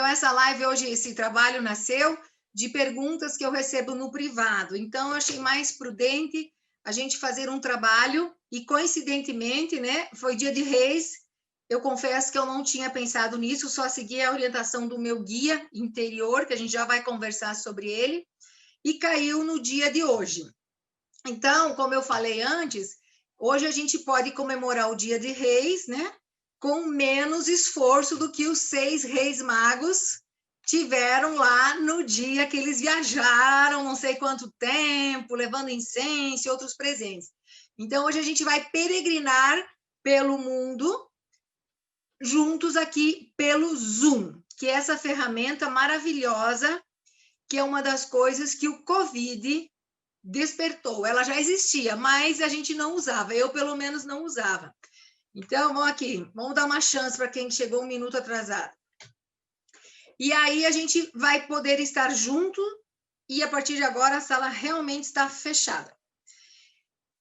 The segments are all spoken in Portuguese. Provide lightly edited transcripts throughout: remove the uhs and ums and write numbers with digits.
Então, essa live hoje, esse trabalho nasceu de perguntas que eu recebo no privado. Então, eu achei mais prudente a gente fazer um trabalho e, coincidentemente, né, foi dia de Reis. Eu confesso que eu não tinha pensado nisso, só segui a orientação do meu guia interior, que a gente já vai conversar sobre ele, e caiu no dia de hoje. Então, como eu falei antes, hoje a gente pode comemorar o dia de Reis, né? Com menos esforço do que os 6 reis magos tiveram lá no dia que eles viajaram, não sei quanto tempo, levando incenso e outros presentes. Então, hoje a gente vai peregrinar pelo mundo, juntos aqui pelo Zoom, que é essa ferramenta maravilhosa, que é uma das coisas que o Covid despertou. Ela já existia, mas a gente não usava. Eu, pelo menos, não usava. Então, vamos aqui. Vamos dar uma chance para quem chegou um minuto atrasado. E aí a gente vai poder estar junto e, a partir de agora, a sala realmente está fechada.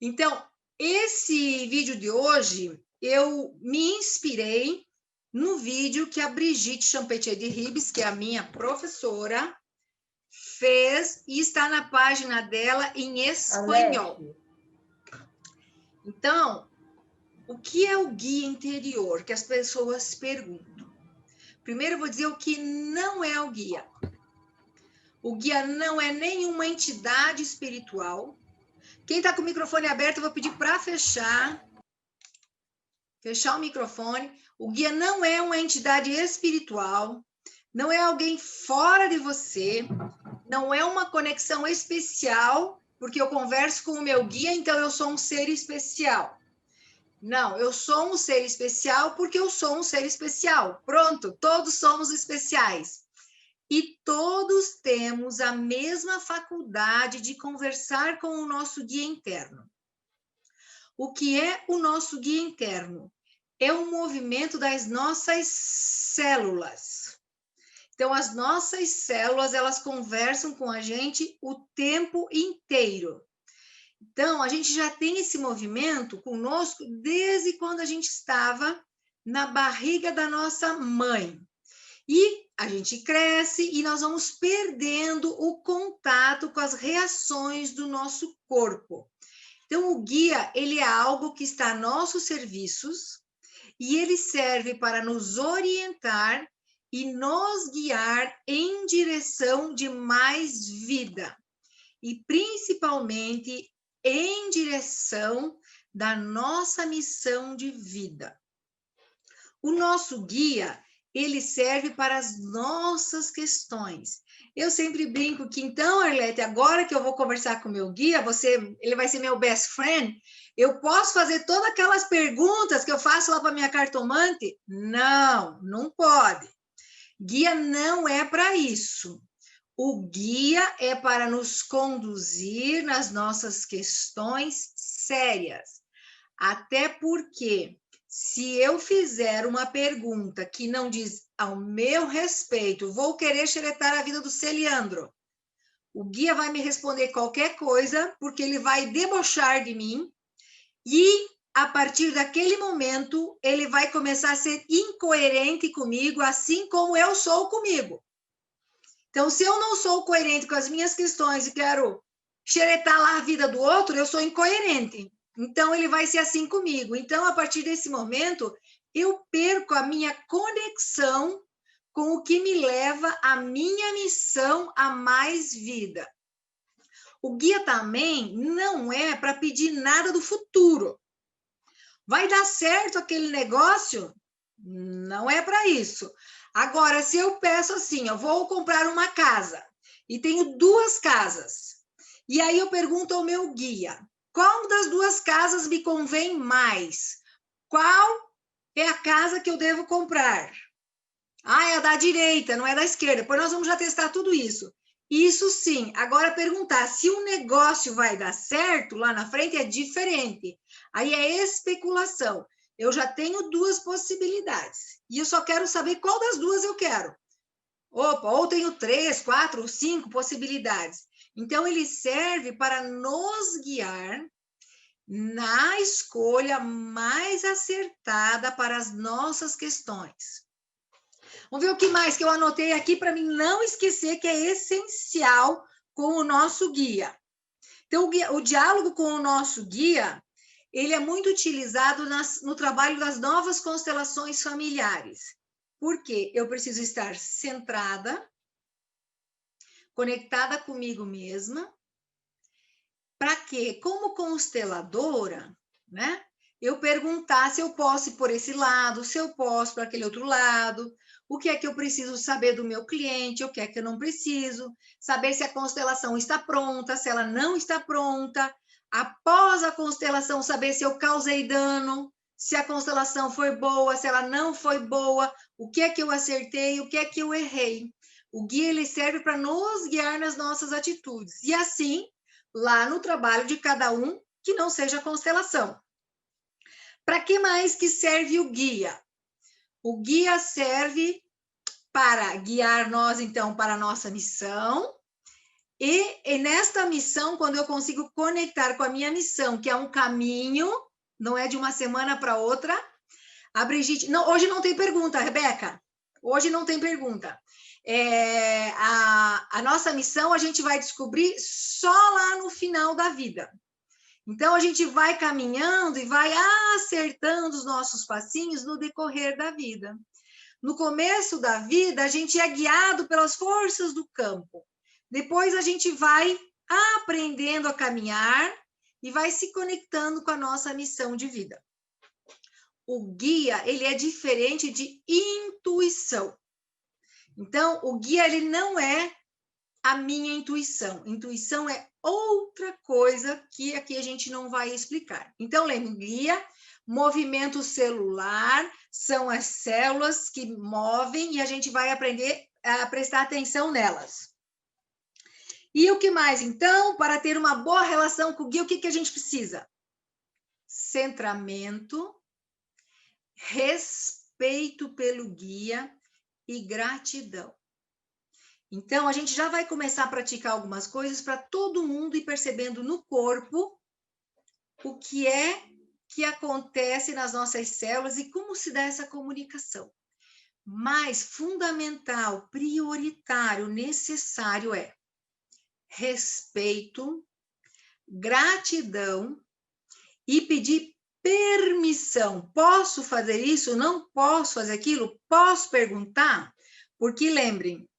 Então, esse vídeo de hoje, eu me inspirei no vídeo que a Brigitte Champetier de Ribes, que é a minha professora, fez e está na página dela em espanhol. Então, o que é o guia interior? Que as pessoas perguntam. Primeiro, eu vou dizer o que não é o guia. O guia não é nenhuma entidade espiritual. Quem está com o microfone aberto, eu vou pedir para fechar o microfone. O guia não é uma entidade espiritual, não é alguém fora de você, não é uma conexão especial, porque eu converso com o meu guia, então eu sou um ser especial. Não, eu sou um ser especial porque eu sou um ser especial. Pronto, todos somos especiais. E todos temos a mesma faculdade de conversar com o nosso guia interno. O que é o nosso guia interno? É um movimento das nossas células. Então, as nossas células, elas conversam com a gente o tempo inteiro. Então, a gente já tem esse movimento conosco desde quando a gente estava na barriga da nossa mãe. E a gente cresce e nós vamos perdendo o contato com as reações do nosso corpo. Então, o guia, ele é algo que está a nossos serviços e ele serve para nos orientar e nos guiar em direção de mais vida. E, principalmente, em direção da nossa missão de vida. O nosso guia, ele serve para as nossas questões. Eu sempre brinco que, então, Arlete, agora que eu vou conversar com o meu guia, ele vai ser meu best friend, eu posso fazer todas aquelas perguntas que eu faço lá para minha cartomante? Não, não pode. Guia não é para isso. O guia é para nos conduzir nas nossas questões sérias. Até porque, se eu fizer uma pergunta que não diz ao meu respeito, vou querer xeretar a vida do Celiandro, o guia vai me responder qualquer coisa, porque ele vai debochar de mim, e a partir daquele momento, ele vai começar a ser incoerente comigo, assim como eu sou comigo. Então, se eu não sou coerente com as minhas questões e quero xeretar lá a vida do outro, eu sou incoerente. Então, ele vai ser assim comigo. Então, a partir desse momento, eu perco a minha conexão com o que me leva à minha missão a mais vida. O guia também não é para pedir nada do futuro. Vai dar certo aquele negócio? Não é para isso. Agora, se eu peço assim, eu vou comprar uma casa e tenho 2 casas, e aí eu pergunto ao meu guia, qual das 2 casas me convém mais? Qual é a casa que eu devo comprar? Ah, é a da direita, não é da esquerda. Depois nós vamos já testar tudo isso. Isso sim. Agora perguntar se o negócio vai dar certo lá na frente é diferente. Aí é especulação. Eu já tenho 2 possibilidades. E eu só quero saber qual das 2 eu quero. Opa, ou tenho 3, 4, 5 possibilidades. Então, ele serve para nos guiar na escolha mais acertada para as nossas questões. Vamos ver o que mais que eu anotei aqui para mim não esquecer, que é essencial com o nosso guia. Então, o diálogo com o nosso guia, ele é muito utilizado no trabalho das novas constelações familiares. Por quê? Eu preciso estar centrada, conectada comigo mesma, para que, como consteladora, né, eu perguntar se eu posso ir por esse lado, se eu posso para aquele outro lado, o que é que eu preciso saber do meu cliente, o que é que eu não preciso, saber se a constelação está pronta, se ela não está pronta, após a constelação, saber se eu causei dano, se a constelação foi boa, se ela não foi boa, o que é que eu acertei, o que é que eu errei. O guia, ele serve para nos guiar nas nossas atitudes. E assim, lá no trabalho de cada um, que não seja constelação. Para que mais que serve o guia? O guia serve para guiar nós, então, para a nossa missão. E nesta missão, quando eu consigo conectar com a minha missão, que é um caminho, não é de uma semana para outra. A Brigitte... Não, hoje não tem pergunta, Rebeca. Hoje não tem pergunta. A nossa missão a gente vai descobrir só lá no final da vida. Então, a gente vai caminhando e vai acertando os nossos passinhos no decorrer da vida. No começo da vida, a gente é guiado pelas forças do campo. Depois, a gente vai aprendendo a caminhar e vai se conectando com a nossa missão de vida. O guia, ele é diferente de intuição. Então, o guia, ele não é a minha intuição. Intuição é outra coisa que aqui a gente não vai explicar. Então, lembra, guia, movimento celular, são as células que movem e a gente vai aprender a prestar atenção nelas. E o que mais, então? Para ter uma boa relação com o guia, o que a gente precisa? Centramento, respeito pelo guia e gratidão. Então, a gente já vai começar a praticar algumas coisas para todo mundo ir percebendo no corpo o que é que acontece nas nossas células e como se dá essa comunicação. Mas fundamental, prioritário, necessário é respeito, gratidão e pedir permissão. Posso fazer isso? Não posso fazer aquilo? Posso perguntar? Porque lembrem,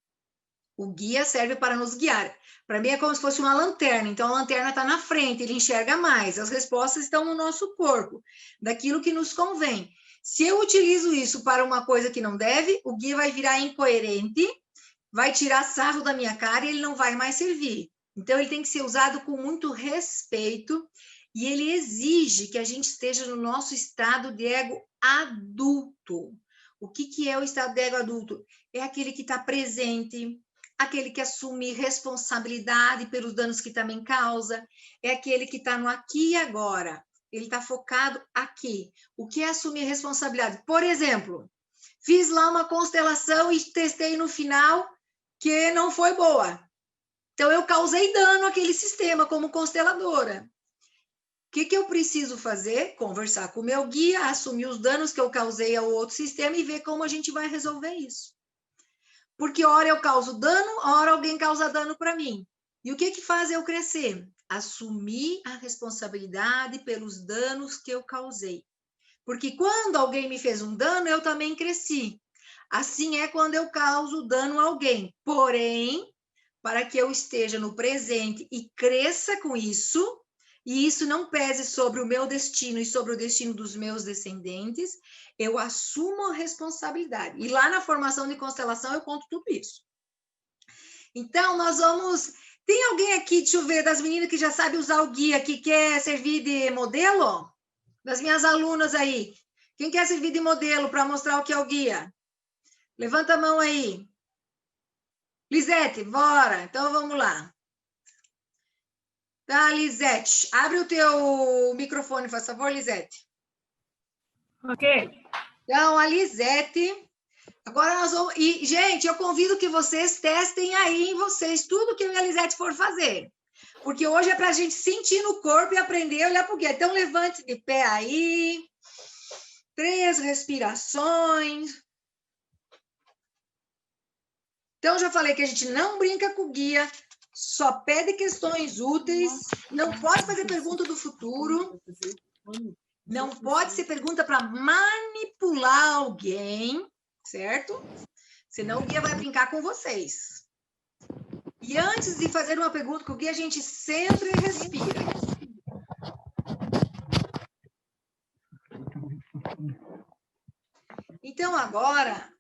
o guia serve para nos guiar. Para mim é como se fosse uma lanterna. Então, a lanterna está na frente, ele enxerga mais. As respostas estão no nosso corpo, daquilo que nos convém. Se eu utilizo isso para uma coisa que não deve, o guia vai virar incoerente, vai tirar sarro da minha cara e ele não vai mais servir. Então, ele tem que ser usado com muito respeito e ele exige que a gente esteja no nosso estado de ego adulto. O que é o estado de ego adulto? É aquele que está presente, aquele que assume responsabilidade pelos danos que também causa, é aquele que está no aqui e agora, ele está focado aqui. O que é assumir responsabilidade? Por exemplo, fiz lá uma constelação e testei no final que não foi boa. Então, eu causei dano àquele sistema como consteladora. O que eu preciso fazer? Conversar com o meu guia, assumir os danos que eu causei ao outro sistema e ver como a gente vai resolver isso. Porque hora eu causo dano, hora alguém causa dano para mim. E o que faz eu crescer? Assumir a responsabilidade pelos danos que eu causei. Porque quando alguém me fez um dano, eu também cresci. Assim é quando eu causo dano a alguém. Porém, para que eu esteja no presente e cresça com isso, e isso não pese sobre o meu destino e sobre o destino dos meus descendentes, eu assumo a responsabilidade. E lá na formação de constelação eu conto tudo isso. Então, nós vamos... Tem alguém aqui, deixa eu ver, das meninas que já sabe usar o guia, que quer servir de modelo? Das minhas alunas aí. Quem quer servir de modelo para mostrar o que é o guia? Levanta a mão aí. Lisete, bora. Então, vamos lá. Tá, Lisete. Abre o teu microfone, por favor, Lisete. Ok. Então, a Lisete... Agora nós vamos... E, gente, eu convido que vocês testem aí em vocês tudo que a Lisete for fazer. Porque hoje é para a gente sentir no corpo e aprender a olhar para o guia. Então, levante de pé aí. 3 respirações. Então, já falei que a gente não brinca com o guia, só pede questões úteis, não pode fazer pergunta do futuro, não pode ser pergunta para manipular alguém, certo? Senão o guia vai brincar com vocês. E antes de fazer uma pergunta com o guia, a gente sempre respira. Então, agora,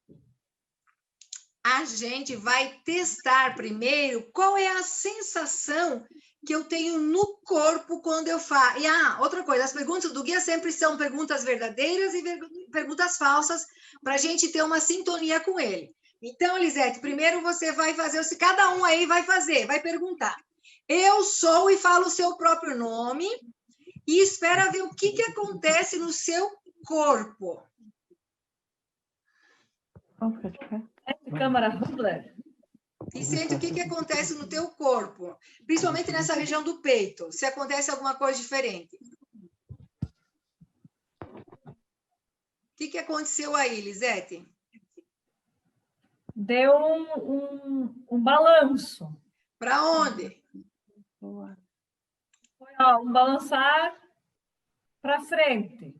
a gente vai testar primeiro qual é a sensação que eu tenho no corpo quando eu faço. E, outra coisa, as perguntas do guia sempre são perguntas verdadeiras e perguntas falsas, para a gente ter uma sintonia com ele. Então, Lisete, primeiro você vai fazer, cada um aí vai fazer, vai perguntar. Eu sou, e fala o seu próprio nome, e espera ver o que acontece no seu corpo. Câmara Hubler. E sente o que acontece no teu corpo, principalmente nessa região do peito, se acontece alguma coisa diferente. O que aconteceu aí, Lisete? Deu um balanço. Para onde? Foi, um balançar para frente.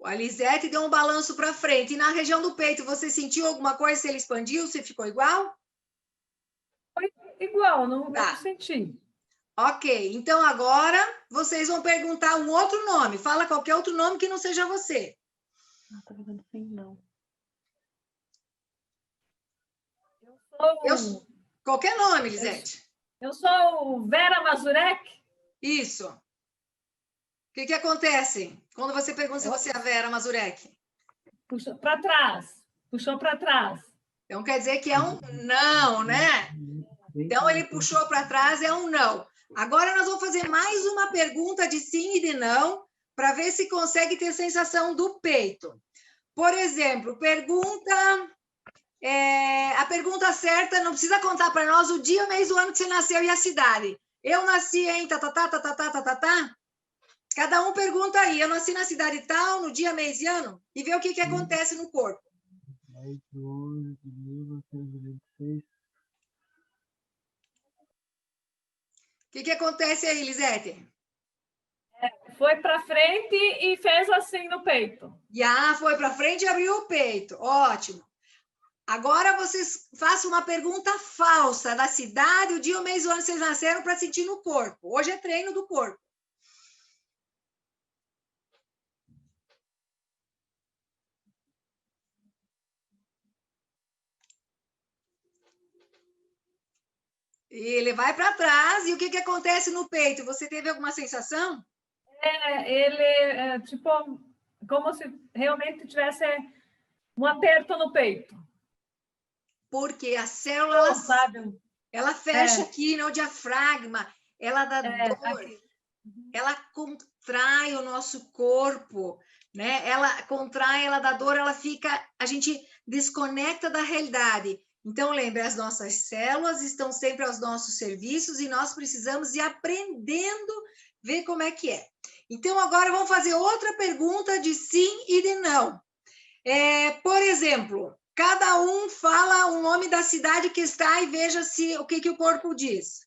A Lisete deu um balanço para frente. E na região do peito, você sentiu alguma coisa? Se ele expandiu, se ficou igual? Foi igual, não senti. Ok, então agora vocês vão perguntar um outro nome. Fala qualquer outro nome que não seja você. Não, tá vendo assim, não. Qualquer nome, Lisete. Eu sou Vera Mazurek. Isso. O que acontece quando você pergunta se você é a Vera Mazurek? Puxou para trás. Puxou para trás. Então quer dizer que é um não, né? Então ele puxou para trás, é um não. Agora nós vamos fazer mais uma pergunta de sim e de não, para ver se consegue ter sensação do peito. Por exemplo, a pergunta certa, não precisa contar para nós o dia, o mês, o ano que você nasceu e a cidade. Eu nasci em tatatá. Cada um pergunta aí, eu nasci na cidade tal, no dia, mês e ano, e vê o que acontece no corpo. 10 de 11 de 1926. O que acontece aí, Lisete? Foi para frente e fez assim no peito. Foi para frente e abriu o peito. Ótimo. Agora vocês façam uma pergunta falsa da cidade, o dia, o mês, o ano que vocês nasceram para sentir no corpo. Hoje é treino do corpo. Ele vai para trás, e o que acontece no peito? Você teve alguma sensação? Ele tipo, como se realmente tivesse um aperto no peito. Porque a célula, sabe? Ela fecha aqui no diafragma, ela dá dor, aqui. Ela contrai o nosso corpo, né? Ela contrai, ela dá dor, a gente desconecta da realidade. Então, lembre, as nossas células estão sempre aos nossos serviços e nós precisamos ir aprendendo, ver como é que é. Então, agora vamos fazer outra pergunta de sim e de não. Por exemplo, cada um fala o nome da cidade que está e veja o que o corpo diz.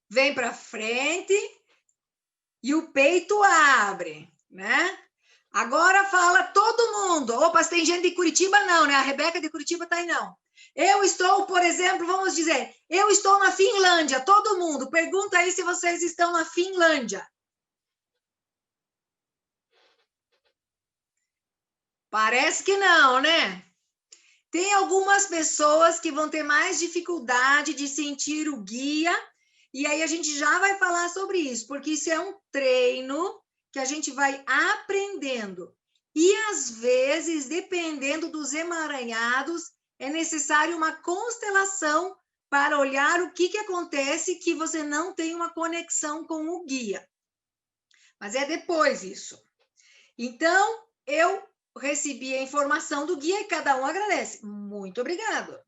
Vem para frente e o peito abre, né? Agora fala todo mundo. Opa, se tem gente de Curitiba, não, né? A Rebeca de Curitiba está aí, não. Eu estou, por exemplo, vamos dizer, eu estou na Finlândia. Todo mundo, pergunta aí se vocês estão na Finlândia. Parece que não, né? Tem algumas pessoas que vão ter mais dificuldade de sentir o guia, e aí a gente já vai falar sobre isso, porque isso é um treino que a gente vai aprendendo. E, às vezes, dependendo dos emaranhados, é necessário uma constelação para olhar o que acontece que você não tem uma conexão com o guia. Mas é depois isso. Então, eu recebi a informação do guia e cada um agradece. Muito obrigado.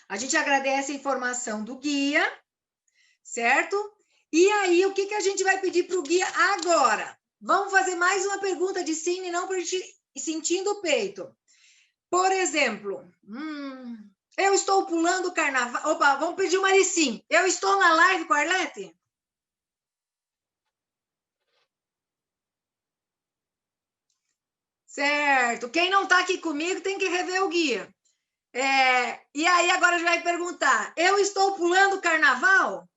A gente agradece a informação do guia, certo? E aí, o que, que a gente vai pedir para o guia agora? Vamos fazer mais uma pergunta de sim e não para sentindo o peito. Por exemplo, eu estou pulando o carnaval. Opa, vamos pedir uma de sim. Eu estou na live com a Arlete? Certo. Quem não está aqui comigo tem que rever o guia. E aí, agora a gente vai perguntar: eu estou pulando o carnaval?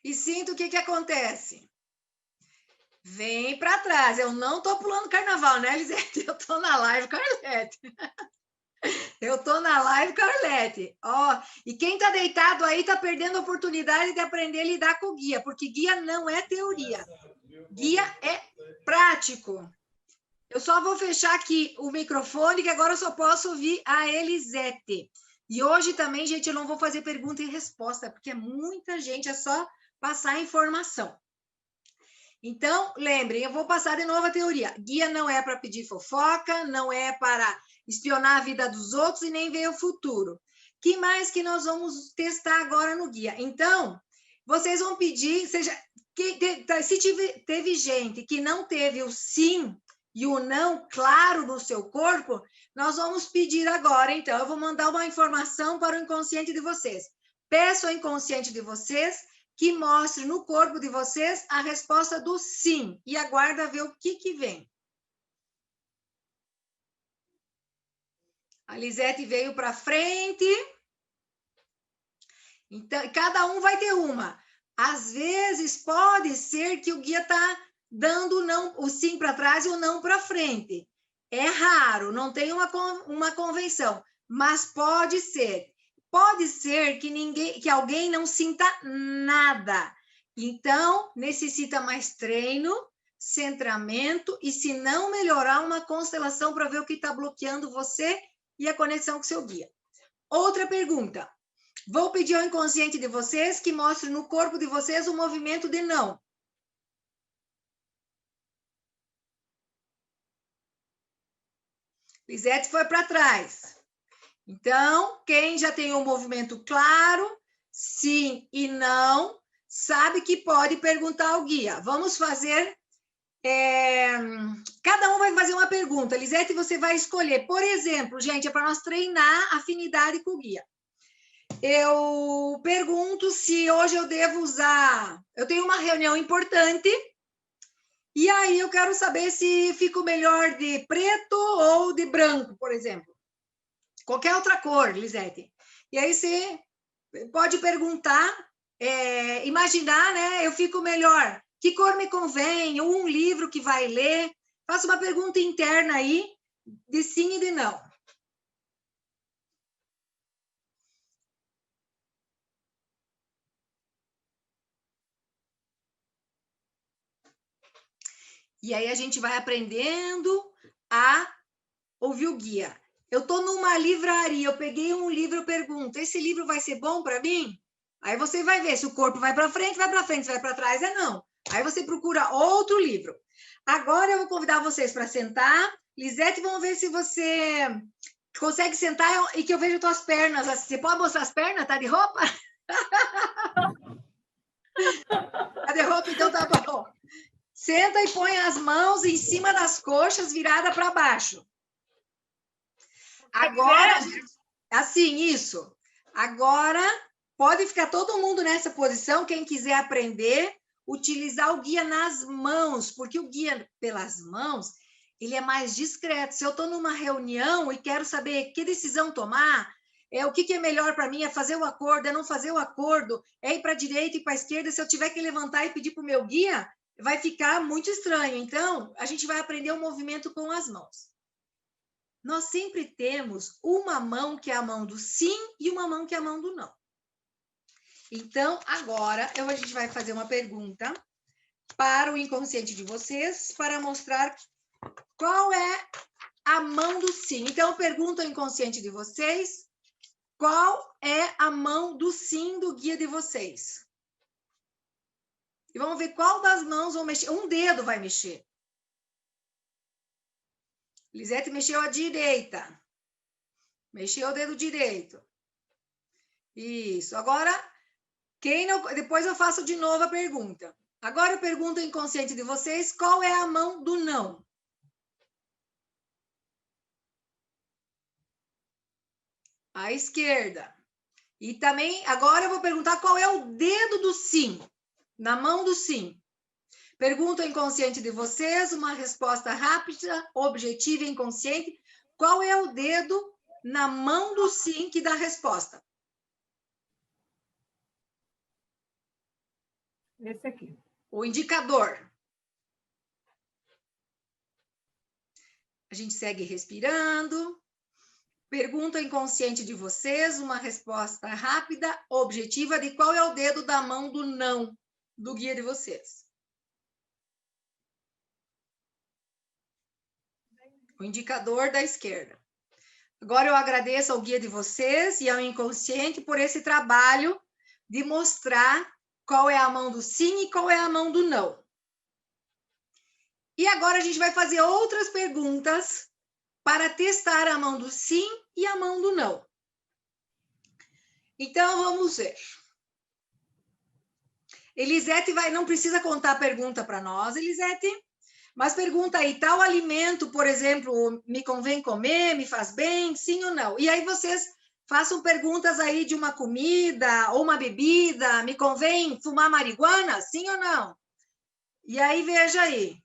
E sinto o que, que acontece. Vem para trás. Eu não estou pulando carnaval, né, Lisete? Eu estou na live com a Arlete. Eu estou na live com a Arlete. Ó, e quem está deitado aí está perdendo a oportunidade de aprender a lidar com o guia, porque guia não é teoria. Guia é prático. Eu só vou fechar aqui o microfone, que agora eu só posso ouvir a Elisete. E hoje também, gente, eu não vou fazer pergunta e resposta, porque é muita gente, é só passar a informação. Então, lembrem, eu vou passar de novo a teoria. Guia não é para pedir fofoca, não é para espionar a vida dos outros e nem ver o futuro. Que mais que nós vamos testar agora no guia? Então, vocês vão pedir, se teve gente que não teve o sim e o não claro no seu corpo, nós vamos pedir agora, então, eu vou mandar uma informação para o inconsciente de vocês. Peço ao inconsciente de vocês que mostre no corpo de vocês a resposta do sim e aguarda ver o que vem. A Lisete veio para frente. Então, cada um vai ter uma. Às vezes, pode ser que o guia está dando não, o sim para trás e o não para frente. É raro, não tem uma convenção, mas pode ser. Pode ser que alguém não sinta nada. Então, necessita mais treino, centramento, e se não melhorar, uma constelação para ver o que está bloqueando você e a conexão com seu guia. Outra pergunta. Vou pedir ao inconsciente de vocês que mostre no corpo de vocês o movimento de não. Lisete foi para trás. Então, quem já tem um movimento claro, sim e não, sabe que pode perguntar ao guia. Vamos fazer... cada um vai fazer uma pergunta. Lisete, você vai escolher. Por exemplo, gente, é para nós treinar a afinidade com o guia. Eu pergunto se hoje eu devo usar... Eu tenho uma reunião importante e aí eu quero saber se fico melhor de preto ou de branco, por exemplo. Qualquer outra cor, Lisete. E aí você pode perguntar, imaginar, né? Eu fico melhor. Que cor me convém? Ou um livro que vai ler? Faça uma pergunta interna aí, de sim e de não. E aí a gente vai aprendendo a ouvir o guia. Eu estou numa livraria, eu peguei um livro, eu pergunto, esse livro vai ser bom para mim? Aí você vai ver se o corpo vai para frente, se vai para trás, é não. Aí você procura outro livro. Agora eu vou convidar vocês para sentar. Lisete, vamos ver se você consegue sentar e que eu veja tuas pernas. Você pode mostrar as pernas? Tá de roupa? Tá de roupa? Então tá bom. Senta e põe as mãos em cima das coxas, virada para baixo. Agora, assim, isso. Agora, pode ficar todo mundo nessa posição, quem quiser aprender, utilizar o guia nas mãos, porque o guia pelas mãos, ele é mais discreto. Se eu estou numa reunião e quero saber que decisão tomar, o que é melhor para mim, é fazer o acordo, é não fazer o acordo, é ir para a direita e para a esquerda, se eu tiver que levantar e pedir para o meu guia, vai ficar muito estranho. Então, a gente vai aprender o movimento com as mãos. Nós sempre temos uma mão que é a mão do sim e uma mão que é a mão do não. Então, agora, a gente vai fazer uma pergunta para o inconsciente de vocês, para mostrar qual é a mão do sim. Então, eu pergunto ao inconsciente de vocês, qual é a mão do sim do guia de vocês? E vamos ver qual das mãos vão mexer. Um dedo vai mexer. Lisete mexeu a direita. Mexeu o dedo direito. Isso. Agora, Quem não... Depois eu faço de novo a pergunta. Agora eu pergunto ao inconsciente de vocês, qual é a mão do não? A esquerda. E também, agora eu vou perguntar qual é o dedo do sim, na mão do sim. Pergunta ao inconsciente de vocês, uma resposta rápida, objetiva e inconsciente. Qual é o dedo na mão do sim que dá a resposta? Esse aqui. O indicador. A gente segue respirando. Pergunta ao inconsciente de vocês, uma resposta rápida, objetiva, de qual é o dedo da mão do não, do guia de vocês. O indicador da esquerda. Agora eu agradeço ao guia de vocês e ao inconsciente por esse trabalho de mostrar qual é a mão do sim e qual é a mão do não. E agora a gente vai fazer outras perguntas para testar a mão do sim e a mão do não. Então, vamos ver. Elisete não precisa contar a pergunta para nós, Elisete, mas pergunta aí, tal alimento, por exemplo, me convém comer, me faz bem, sim ou não? E aí vocês façam perguntas aí de uma comida ou uma bebida, me convém fumar marihuana, sim ou não? E aí veja aí.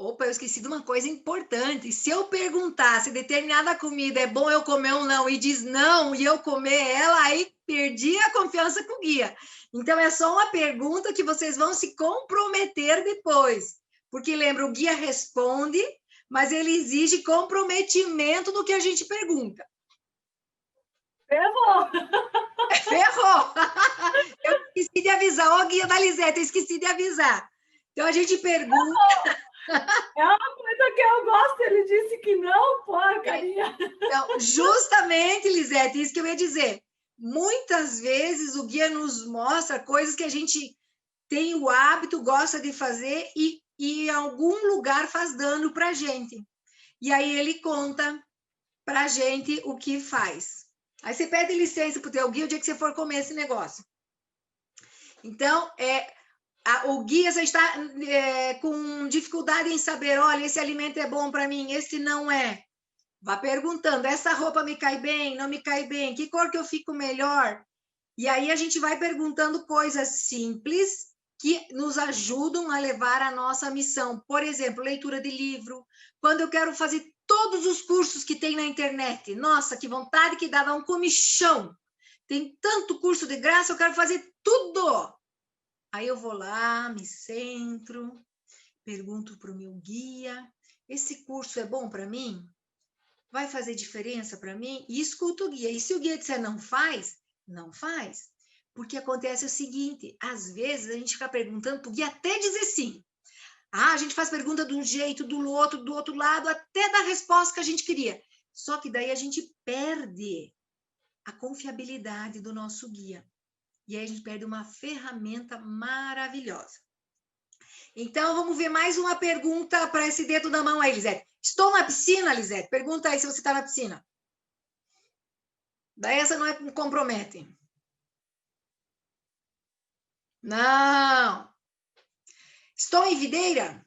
Opa, eu esqueci de uma coisa importante. Se eu perguntar se determinada comida é bom eu comer ou não, e diz não, e eu comer ela, aí perdi a confiança com o guia. Então, é só uma pergunta que vocês vão se comprometer depois. Porque, lembra, o guia responde, mas ele exige comprometimento no que a gente pergunta. Ferrou! Ferrou! Eu esqueci de avisar. Ó, guia da Lisete, eu esqueci de avisar. Então, a gente pergunta... É uma coisa que eu gosto, ele disse que não, porcaria. Então, justamente, Lisete, isso que eu ia dizer. Muitas vezes o guia nos mostra coisas que a gente tem o hábito, gosta de fazer e em algum lugar faz dano para a gente. E aí ele conta para a gente o que faz. Aí você pede licença para o teu guia o dia que você for comer esse negócio. Então, o guia já está com dificuldade em saber, olha, esse alimento é bom para mim, esse não é. Vá perguntando, essa roupa me cai bem, não me cai bem, que cor que eu fico melhor? E aí a gente vai perguntando coisas simples que nos ajudam a levar a nossa missão. Por exemplo, leitura de livro. Quando eu quero fazer todos os cursos que tem na internet, nossa, que vontade que dá um comichão. Tem tanto curso de graça, eu quero fazer tudo. Aí eu vou lá, me centro, pergunto para o meu guia, esse curso é bom para mim? Vai fazer diferença para mim? E escuto o guia. E se o guia disser não faz, não faz. Porque acontece o seguinte, às vezes a gente fica perguntando para o guia até dizer sim. A gente faz pergunta de um jeito, do outro lado, até dar a resposta que a gente queria. Só que daí a gente perde a confiabilidade do nosso guia. E aí a gente perde uma ferramenta maravilhosa. Então, vamos ver mais uma pergunta para esse dedo da mão aí, Lisete. Estou na piscina, Lisete? Pergunta aí se você está na piscina. Daí essa não é compromete. Não. Estou em videira?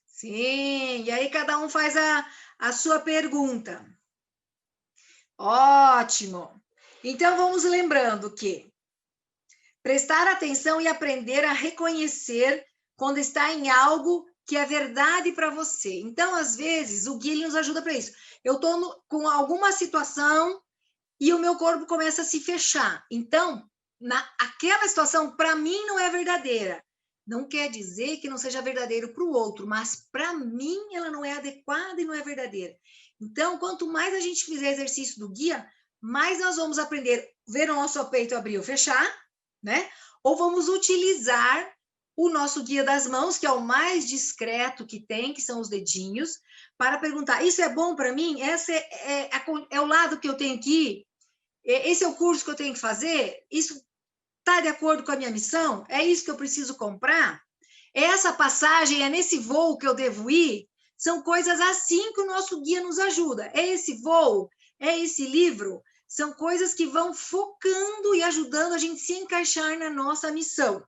Sim. E aí cada um faz a sua pergunta. Ótimo. Então, vamos lembrando que prestar atenção e aprender a reconhecer quando está em algo que é verdade para você. Então, às vezes, o guia nos ajuda para isso. Eu estou com alguma situação e o meu corpo começa a se fechar. Então, aquela situação, para mim, não é verdadeira. Não quer dizer que não seja verdadeiro para o outro, mas para mim ela não é adequada e não é verdadeira. Então, quanto mais a gente fizer exercício do guia, mais nós vamos aprender ver o nosso peito abrir ou fechar, né? Ou vamos utilizar o nosso guia das mãos, que é o mais discreto que tem, que são os dedinhos, para perguntar, isso é bom para mim? Esse é o lado que eu tenho que ir? Esse é o curso que eu tenho que fazer? Isso está de acordo com a minha missão? É isso que eu preciso comprar? Essa passagem, é nesse voo que eu devo ir? São coisas assim que o nosso guia nos ajuda. É esse voo? É esse livro? São coisas que vão focando e ajudando a gente se encaixar na nossa missão.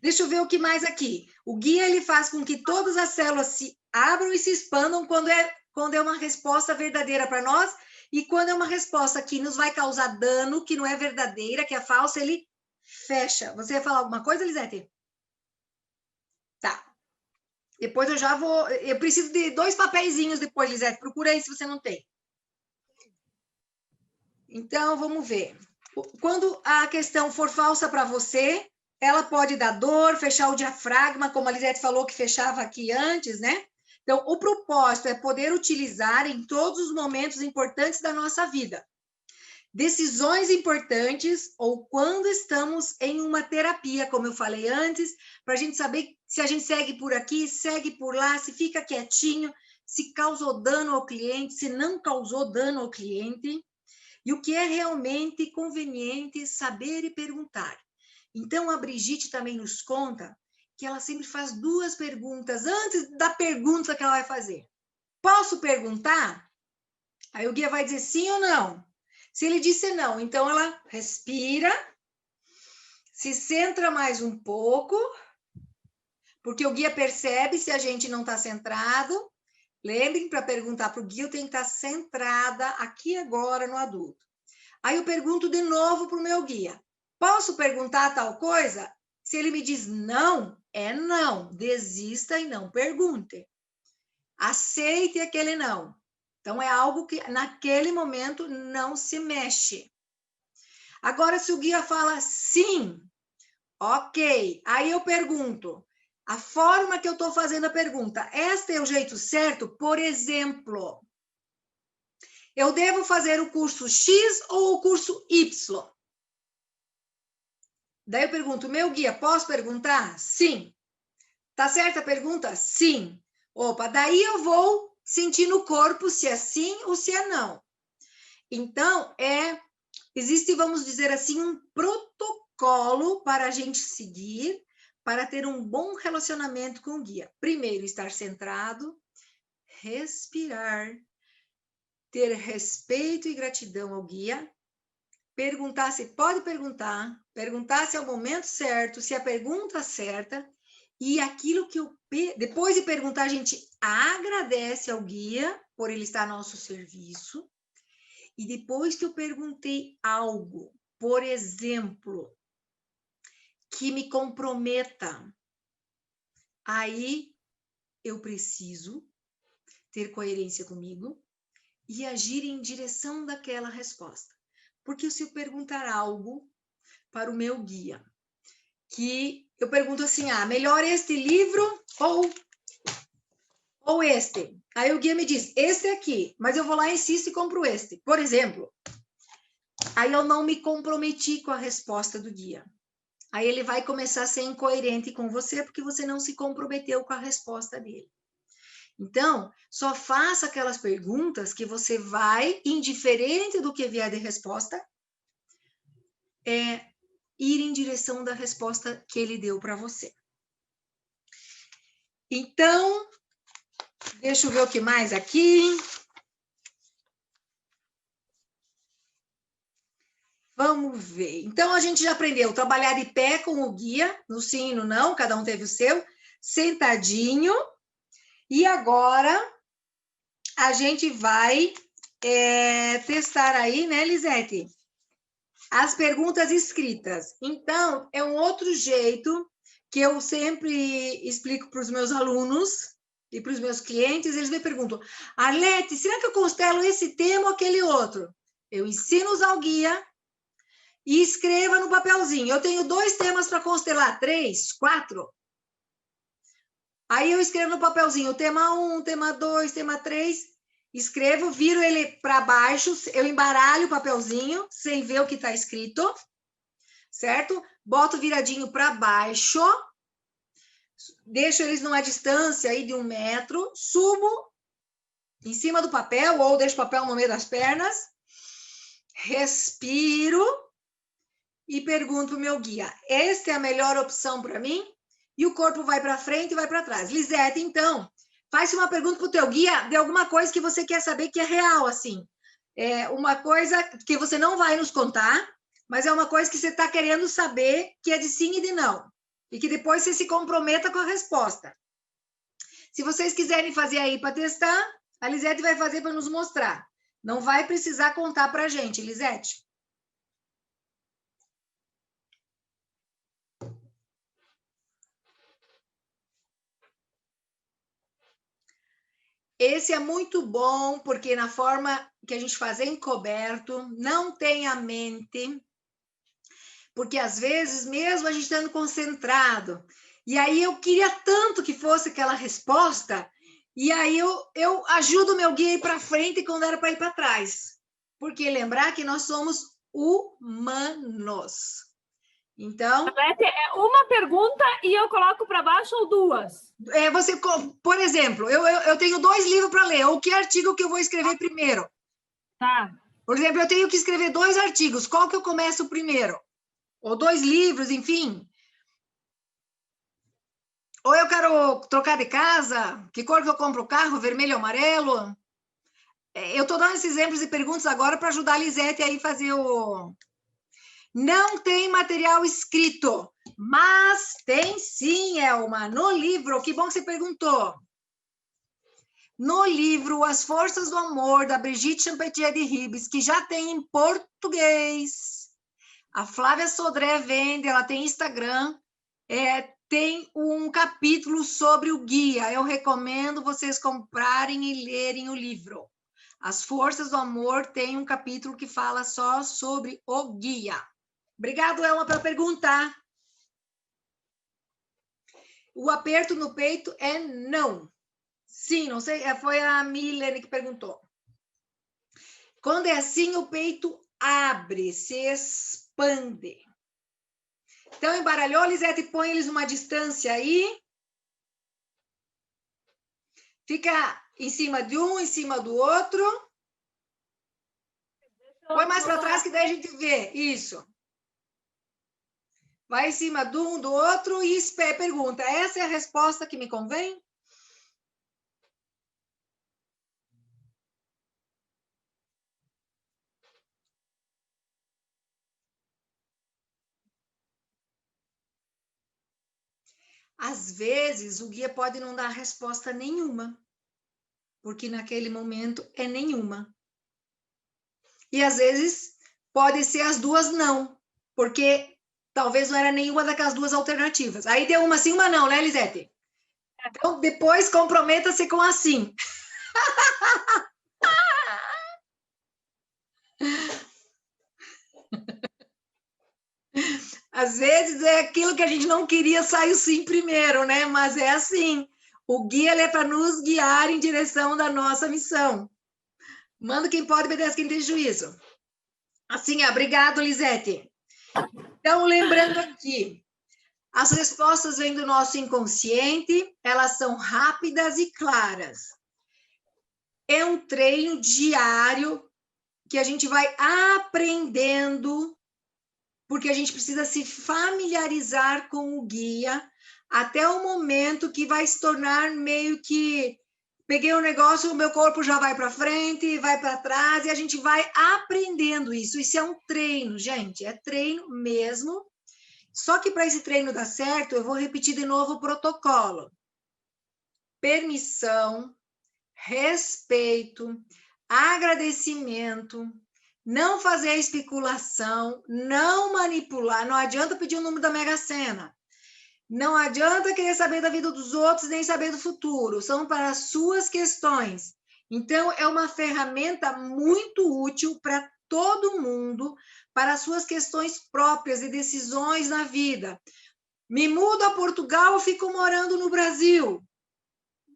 Deixa eu ver o que mais aqui. O guia, ele faz com que todas as células se abram e se expandam quando é uma resposta verdadeira para nós, e quando é uma resposta que nos vai causar dano, que não é verdadeira, que é falsa, ele fecha. Você ia falar alguma coisa, Lisete? Tá. Depois eu já vou... Eu preciso de 2 papeizinhos depois, Lisete. Procura aí se você não tem. Então, vamos ver. Quando a questão for falsa para você, ela pode dar dor, fechar o diafragma, como a Lisete falou que fechava aqui antes, né? Então, o propósito é poder utilizar em todos os momentos importantes da nossa vida. Decisões importantes, ou quando estamos em uma terapia, como eu falei antes, para a gente saber se a gente segue por aqui, segue por lá, se fica quietinho, se causou dano ao cliente, se não causou dano ao cliente, e o que é realmente conveniente saber e perguntar. Então, a Brigitte também nos conta que ela sempre faz 2 perguntas antes da pergunta que ela vai fazer. Posso perguntar? Aí o guia vai dizer sim ou não. Se ele disser não, então ela respira, se centra mais um pouco, porque o guia percebe se a gente não está centrado. Lembrem, para perguntar para o guia, eu tenho que estar centrada aqui agora no adulto. Aí eu pergunto de novo para o meu guia. Posso perguntar tal coisa? Se ele me diz não, é não. Desista e não pergunte. Aceite aquele não. Então, é algo que naquele momento não se mexe. Agora, se o guia fala sim, ok. Aí eu pergunto, a forma que eu estou fazendo a pergunta, este é o jeito certo? Por exemplo, eu devo fazer o curso X ou o curso Y? Daí eu pergunto, meu guia, posso perguntar? Sim. Tá certa a pergunta? Sim. Opa, daí eu vou sentir no corpo se é sim ou se é não. Então, existe, vamos dizer assim, um protocolo para a gente seguir, para ter um bom relacionamento com o guia. Primeiro, estar centrado, respirar, ter respeito e gratidão ao guia, perguntar se pode perguntar se é o momento certo, se é a pergunta certa, e aquilo que depois de perguntar, a gente agradece ao guia por ele estar a nosso serviço. E depois que eu perguntei algo, por exemplo, que me comprometa, aí eu preciso ter coerência comigo e agir em direção daquela resposta. Porque se eu perguntar algo para o meu guia, que eu pergunto assim, melhor este livro ou este? Aí o guia me diz, este aqui, mas eu vou lá, insisto e compro este. Por exemplo, aí eu não me comprometi com a resposta do guia. Aí ele vai começar a ser incoerente com você, porque você não se comprometeu com a resposta dele. Então, só faça aquelas perguntas que você vai, indiferente do que vier de resposta, ir em direção da resposta que ele deu para você. Então, deixa eu ver o que mais aqui. Vamos ver. Então, a gente já aprendeu trabalhar de pé com o guia, no sim e no não, cada um teve o seu, sentadinho. E agora, a gente vai testar aí, né, Lisete? As perguntas escritas. Então, é um outro jeito que eu sempre explico para os meus alunos e para os meus clientes. Eles me perguntam, Arlete, será que eu constelo esse tema ou aquele outro? Eu ensino a usar o guia e escreva no papelzinho. Eu tenho 2 temas para constelar, 3, 4. Aí eu escrevo no papelzinho, tema 1, tema 2, tema 3... Escrevo, viro ele para baixo, eu embaralho o papelzinho, sem ver o que está escrito, certo? Boto viradinho para baixo, deixo eles numa distância aí de 1 metro, subo em cima do papel, ou deixo o papel no meio das pernas, respiro e pergunto para o meu guia, esta é a melhor opção para mim? e o corpo vai para frente e vai para trás. Lisete, então, faz uma pergunta para o teu guia de alguma coisa que você quer saber que é real, assim. É uma coisa que você não vai nos contar, mas é uma coisa que você está querendo saber, que é de sim e de não. E que depois você se comprometa com a resposta. Se vocês quiserem fazer aí para testar, a Lisete vai fazer para nos mostrar. Não vai precisar contar para a gente, Lisete. Esse é muito bom, porque na forma que a gente faz encoberto, não tem a mente, porque às vezes, mesmo a gente estando concentrado, e aí eu queria tanto que fosse aquela resposta, e aí eu ajudo o meu guia a ir para frente quando era para ir para trás. Porque lembrar que nós somos humanos. Então... É uma pergunta e eu coloco para baixo ou duas? Você, por exemplo, eu tenho 2 livros para ler, ou que artigo que eu vou escrever primeiro? Tá. Por exemplo, eu tenho que escrever 2 artigos, qual que eu começo primeiro? Ou 2 livros, enfim. Ou eu quero trocar de casa, que cor que eu compro o carro, vermelho ou amarelo? Eu estou dando esses exemplos e perguntas agora para ajudar a Lisete aí a fazer o... Não tem material escrito, mas tem sim, Elma, no livro. Que bom que você perguntou. No livro As Forças do Amor, da Brigitte Champetier de Ribes, que já tem em português. A Flávia Sodré vende, ela tem Instagram. Tem um capítulo sobre o guia. Eu recomendo vocês comprarem e lerem o livro. As Forças do Amor tem um capítulo que fala só sobre o guia. Obrigado, Elma, pela pergunta. O aperto no peito é não. Sim, não sei, foi a Milene que perguntou. Quando é assim, o peito abre, se expande. Então, embaralhou, Lisete, põe eles numa distância aí. Fica em cima de um, em cima do outro. Põe mais para trás que daí a gente vê. Isso. Vai em cima de um, do outro e pergunta, essa é a resposta que me convém? Às vezes, o guia pode não dar resposta nenhuma, porque naquele momento é nenhuma. E às vezes, pode ser as duas não, porque talvez não era nenhuma daquelas duas alternativas. Aí deu uma sim, uma não, né, Lisete? Então, depois comprometa-se com a sim. Às vezes é aquilo que a gente não queria sair sim primeiro, né? Mas é assim. O guia é para nos guiar em direção da nossa missão. Manda quem pode, obedece quem tem juízo. Assim, obrigado, Lisete. Então, lembrando aqui, as respostas vêm do nosso inconsciente, elas são rápidas e claras. É um treino diário que a gente vai aprendendo, porque a gente precisa se familiarizar com o guia até o momento que vai se tornar meio que peguei um negócio, o meu corpo já vai para frente, vai para trás, e a gente vai aprendendo isso. Isso é um treino, gente, é treino mesmo. Só que para esse treino dar certo, eu vou repetir de novo o protocolo. Permissão, respeito, agradecimento, não fazer especulação, não manipular, não adianta pedir o número da Mega Sena. Não adianta querer saber da vida dos outros, nem saber do futuro. São para as suas questões. Então, é uma ferramenta muito útil para todo mundo, para as suas questões próprias e decisões na vida. Me mudo a Portugal ou fico morando no Brasil?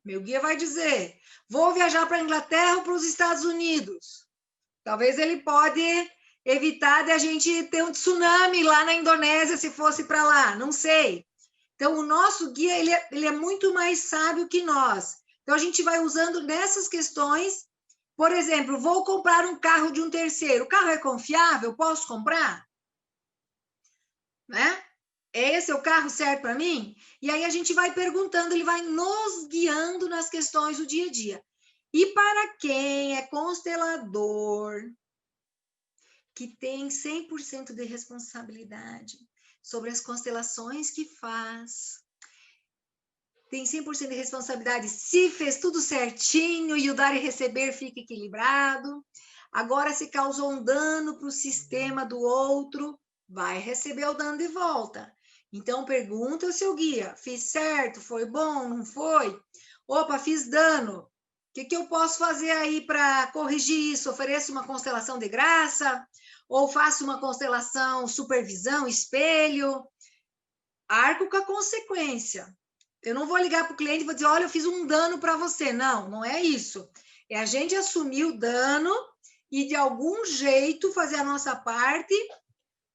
Meu guia vai dizer, vou viajar para a Inglaterra ou para os Estados Unidos? Talvez ele pode evitar de a gente ter um tsunami lá na Indonésia, se fosse para lá, não sei. Então, o nosso guia, ele é muito mais sábio que nós. Então, a gente vai usando nessas questões. Por exemplo, vou comprar um carro de um terceiro. O carro é confiável? Posso comprar? Né? É esse o carro certo para mim? E aí a gente vai perguntando, ele vai nos guiando nas questões do dia a dia. E para quem é constelador, que tem 100% de responsabilidade sobre as constelações que faz, tem 100% de responsabilidade se fez tudo certinho e o dar e receber fica equilibrado. Agora, se causou um dano para o sistema do outro, vai receber o dano de volta. Então, pergunta ao seu guia, fiz certo, foi bom, não foi? Opa, fiz dano. O que eu posso fazer aí para corrigir isso? Ofereço uma constelação de graça? Ou faço uma constelação, supervisão, espelho? Arco com a consequência. Eu não vou ligar para o cliente e vou dizer, olha, eu fiz um dano para você. Não, não é isso. É a gente assumir o dano e, de algum jeito, fazer a nossa parte,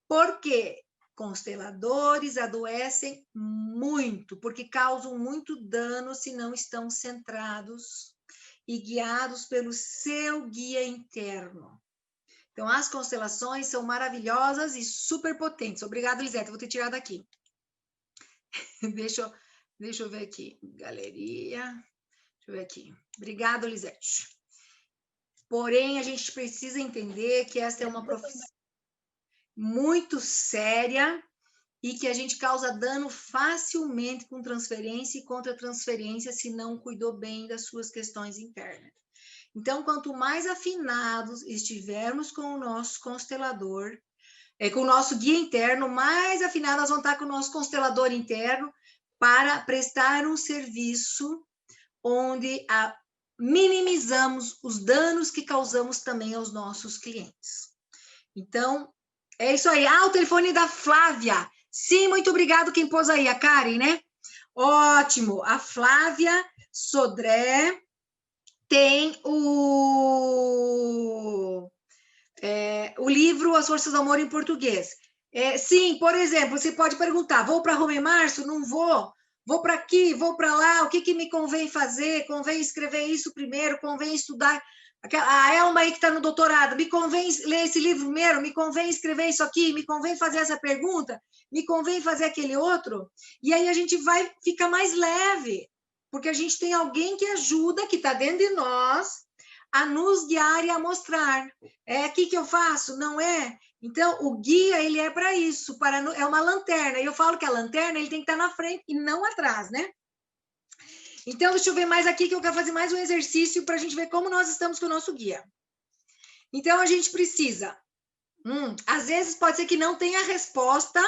porque consteladores adoecem muito, porque causam muito dano se não estão centrados e guiados pelo seu guia interno. Então, as constelações são maravilhosas e super potentes. Obrigada, Lisete. Eu vou te tirar daqui. Deixa eu ver aqui. Galeria. Deixa eu ver aqui. Obrigada, Lisete. Porém, a gente precisa entender que essa é uma profissão muito séria e que a gente causa dano facilmente com transferência e contra transferência se não cuidou bem das suas questões internas. Então, quanto mais afinados estivermos com o nosso constelador, com o nosso guia interno, mais afinados vão estar com o nosso constelador interno para prestar um serviço onde minimizamos os danos que causamos também aos nossos clientes. Então, é isso aí. O telefone da Flávia. Sim, muito obrigado quem pôs aí, a Karen, né? Ótimo. A Flávia Sodré tem o livro As Forças do Amor em português. Sim, por exemplo, você pode perguntar, vou para Roma em março? Não vou. Vou para aqui, vou para lá, o que me convém fazer? Convém escrever isso primeiro? Convém estudar? A Elma aí que está no doutorado, me convém ler esse livro primeiro? Me convém escrever isso aqui? Me convém fazer essa pergunta? Me convém fazer aquele outro? E aí a gente vai ficar mais leve, porque a gente tem alguém que ajuda, que está dentro de nós, a nos guiar e a mostrar. É aqui que eu faço? Não é? Então, o guia, ele é para isso, é uma lanterna. E eu falo que a lanterna, ele tem que estar na frente e não atrás, né? Então, deixa eu ver mais aqui, que eu quero fazer mais um exercício para a gente ver como nós estamos com o nosso guia. Então, a gente precisa... às vezes, pode ser que não tenha a resposta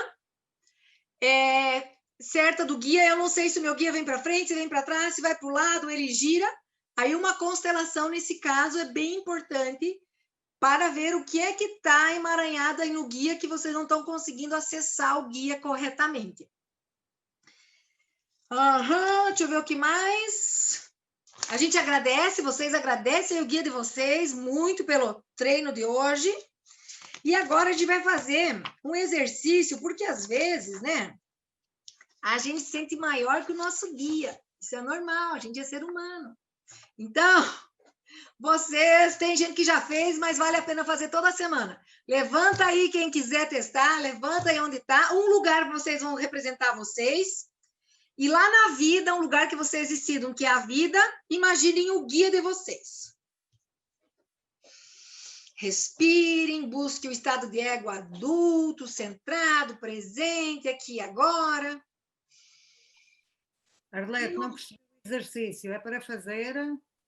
certa do guia. Eu não sei se o meu guia vem para frente, se vem para trás, se vai para o lado, ele gira. Aí, uma constelação, nesse caso, é bem importante para ver o que é que está emaranhado aí no guia que vocês não estão conseguindo acessar o guia corretamente. Deixa eu ver o que mais. A gente agradece, vocês agradecem o guia de vocês muito pelo treino de hoje. E agora a gente vai fazer um exercício, porque às vezes, né, a gente se sente maior que o nosso guia. Isso é normal, a gente é ser humano. Então, vocês, tem gente que já fez, mas vale a pena fazer toda semana. Levanta aí quem quiser testar, levanta aí onde está. Um lugar que vocês vão representar vocês. E lá na vida, um lugar que vocês decidam que é a vida, imaginem o guia de vocês. Respirem, busquem o estado de ego adulto, centrado, presente, aqui e agora. Arlete, não percebi o exercício, é para fazer...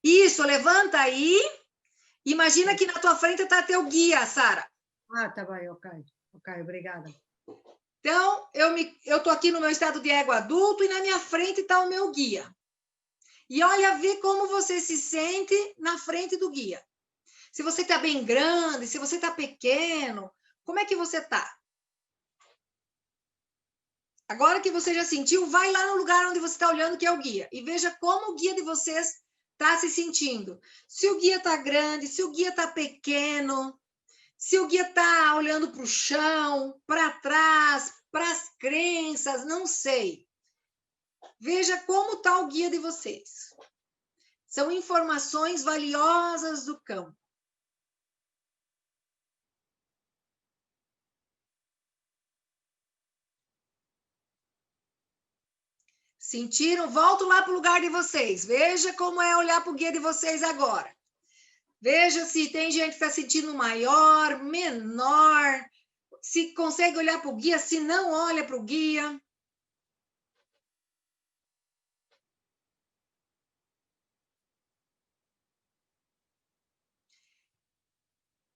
Isso, levanta aí. Imagina que na tua frente está teu guia, Sara. Tá bem, ok. Ok, obrigada. Então, eu estou aqui no meu estado de ego adulto e na minha frente está o meu guia. E olha, vê como você se sente na frente do guia. Se você está bem grande, se você está pequeno, como é que você está? Agora que você já sentiu, vai lá no lugar onde você está olhando, que é o guia, e veja como o guia de vocês está se sentindo. Se o guia está grande, se o guia está pequeno, se o guia está olhando para o chão, para trás, para as crenças, não sei. Veja como está o guia de vocês. São informações valiosas do campo. Sentiram? Volto lá para o lugar de vocês. Veja como é olhar para o guia de vocês agora. Veja se tem gente que está sentindo maior, menor, se consegue olhar para o guia, se não olha para o guia.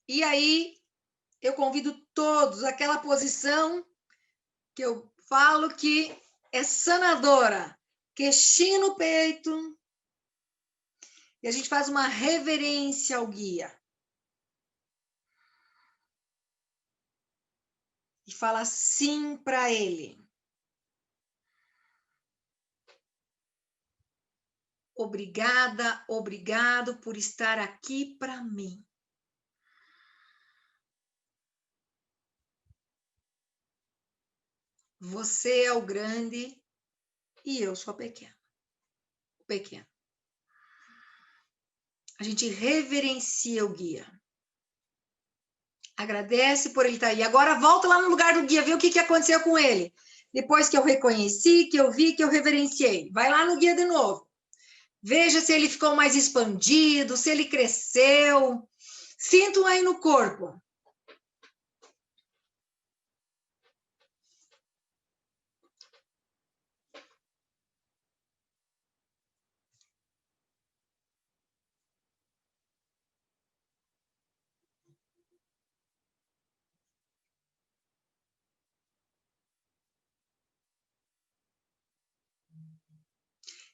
E aí, eu convido todos àquela posição que eu falo que é sanadora. Queixinho no peito. E a gente faz uma reverência ao guia. E fala sim para ele. Obrigada, obrigado por estar aqui para mim. Você é o grande e eu sou a pequena. O pequeno. A gente reverencia o guia. Agradece por ele estar aí. Agora volta lá no lugar do guia, vê o que aconteceu com ele. Depois que eu reconheci, que eu vi, que eu reverenciei. Vai lá no guia de novo. Veja se ele ficou mais expandido, se ele cresceu. Sintam aí no corpo.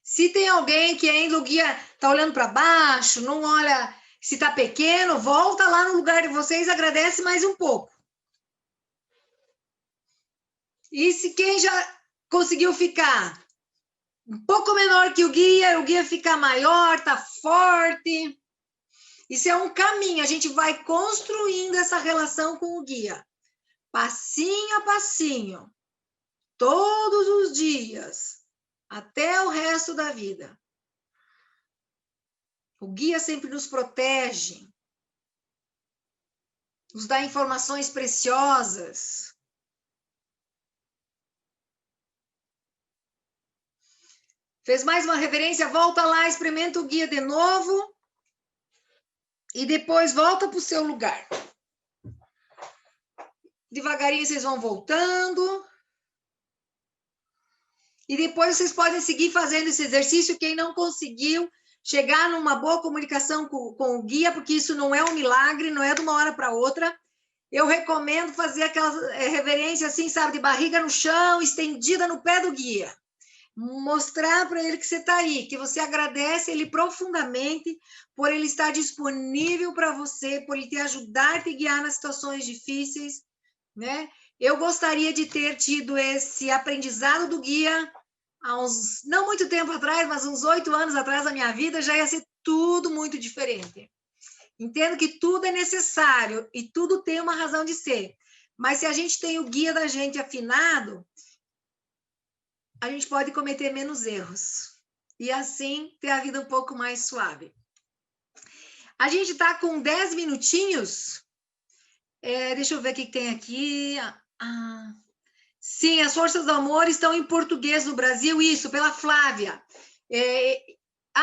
Se tem alguém que ainda o guia está olhando para baixo, não olha se está pequeno, volta lá no lugar de vocês, agradece mais um pouco. E se quem já conseguiu ficar um pouco menor que o guia ficar maior, tá forte. Isso é um caminho, a gente vai construindo essa relação com o guia. Passinho a passinho, todos os dias. Até o resto da vida. O guia sempre nos protege, nos dá informações preciosas. Fez mais uma reverência? Volta lá, experimenta o guia de novo e depois volta para o seu lugar. Devagarinho vocês vão voltando. E depois vocês podem seguir fazendo esse exercício. Quem não conseguiu chegar numa boa comunicação com o guia, porque isso não é um milagre, não é de uma hora para outra, eu recomendo fazer aquela reverência assim, sabe, de barriga no chão, estendida no pé do guia. Mostrar para ele que você está aí, que você agradece ele profundamente por ele estar disponível para você, por ele te ajudar a te guiar nas situações difíceis, né? Eu gostaria de ter tido esse aprendizado do guia há uns, não muito tempo atrás, mas uns 8 anos atrás da minha vida, já ia ser tudo muito diferente. Entendo que tudo é necessário e tudo tem uma razão de ser. Mas se a gente tem o guia da gente afinado, a gente pode cometer menos erros. E assim ter a vida um pouco mais suave. A gente está com 10 minutinhos. Deixa eu ver o que tem aqui. Sim, as forças do amor estão em português no Brasil, isso, pela Flávia.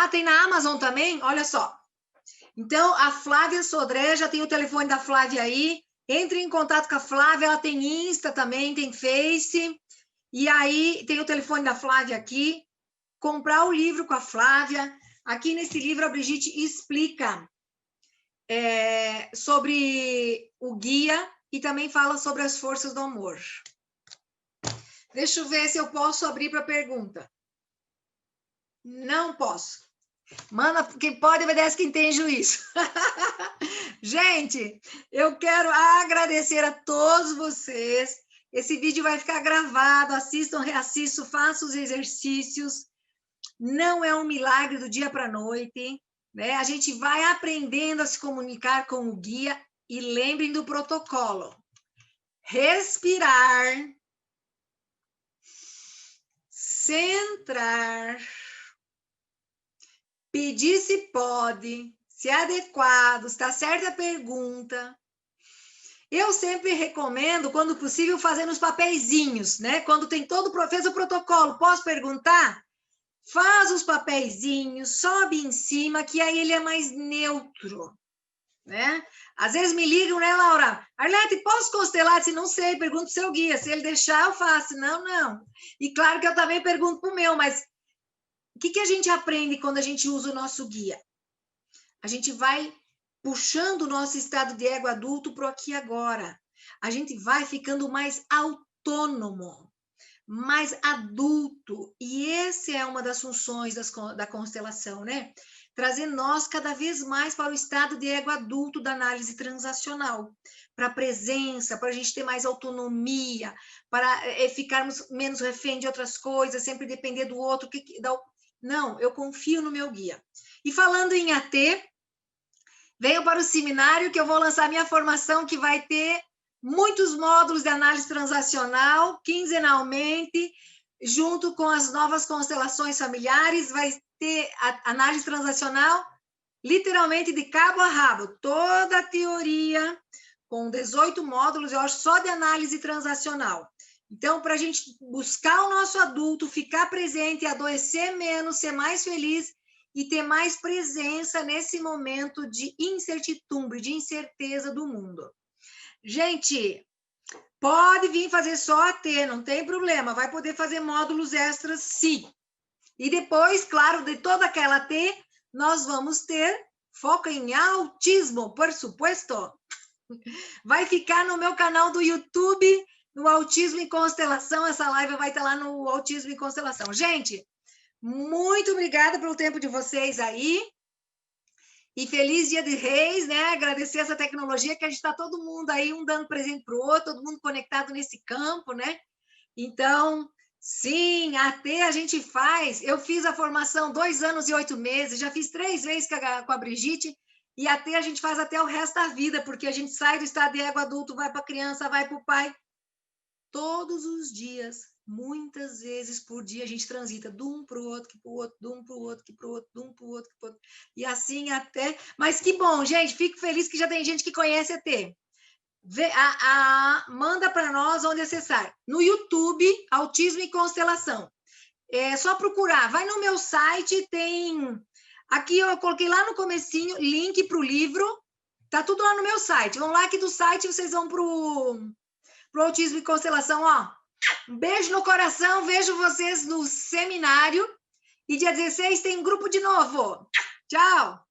Tem na Amazon também? Olha só. Então, a Flávia Sodré, já tem o telefone da Flávia aí, entre em contato com a Flávia, ela tem Insta também, tem Face, e aí tem o telefone da Flávia aqui, comprar o livro com a Flávia. Aqui nesse livro a Brigitte explica sobre o guia e também fala sobre as forças do amor. Deixa eu ver se eu posso abrir para pergunta. Não posso. Manda, quem pode obedece quem tem juízo. Gente, eu quero agradecer a todos vocês. Esse vídeo vai ficar gravado, assistam, reassistam, façam os exercícios. Não é um milagre do dia para a noite, né? A gente vai aprendendo a se comunicar com o guia e lembrem do protocolo. Respirar. Centrar. Pedir se pode, se é adequado, se está certa a pergunta. Eu sempre recomendo, quando possível, fazer nos papeizinhos, né? Quando tem fez o protocolo, posso perguntar? faz os papeizinhos, sobe em cima, que aí ele é mais neutro, né? Às vezes me ligam, né, Laura? Arlete, posso constelar? Se não sei, pergunto pro seu guia. Se ele deixar, eu faço. Não, não. E claro que eu também pergunto pro meu, mas o que a gente aprende quando a gente usa o nosso guia? A gente vai puxando o nosso estado de ego adulto para o aqui e agora. A gente vai ficando mais autônomo, mais adulto. E essa é uma das funções da constelação, né? Trazer nós cada vez mais para o estado de ego adulto da análise transacional, para a presença, para a gente ter mais autonomia, para ficarmos menos refém de outras coisas, sempre depender do outro. Não, eu confio no meu guia. E falando em AT, venho para o seminário que eu vou lançar minha formação, que vai ter muitos módulos de análise transacional, quinzenalmente, junto com as novas constelações familiares, vai ter a análise transacional, literalmente de cabo a rabo, toda a teoria, com 18 módulos, eu acho, só de análise transacional. Então, para a gente buscar o nosso adulto, ficar presente, adoecer menos, ser mais feliz e ter mais presença nesse momento de incertidumbre, de incerteza do mundo. Gente, pode vir fazer só AT, não tem problema, vai poder fazer módulos extras, sim. E depois, claro, de toda aquela AT, nós vamos ter foco em autismo, por supuesto. Vai ficar no meu canal do YouTube, no Autismo em Constelação, essa live vai estar lá no Autismo em Constelação. Gente, muito obrigada pelo tempo de vocês aí. E feliz Dia de Reis, né? Agradecer essa tecnologia que a gente está todo mundo aí, um dando presente para o outro, todo mundo conectado nesse campo, né? Então, sim, até a gente faz. Eu fiz a formação 2 anos e 8 meses, já fiz 3 vezes com a Brigitte, e até a gente faz até o resto da vida, porque a gente sai do estado de ego adulto, vai para a criança, vai para o pai. Todos os dias, muitas vezes por dia, a gente transita de um para o outro, que para o outro, de um para o outro, que para o outro, de um para o outro, que para o outro. E assim até... Mas que bom, gente, fico feliz que já tem gente que conhece ET. Manda para nós onde acessar. No YouTube, Autismo e Constelação. É só procurar. Vai no meu site, tem... Aqui eu coloquei lá no comecinho, link para o livro. Tá tudo lá no meu site. Vão lá aqui do site, vocês vão pro Autismo e Constelação, ó. Um beijo no coração, vejo vocês no seminário. E dia 16 tem grupo de novo. Tchau!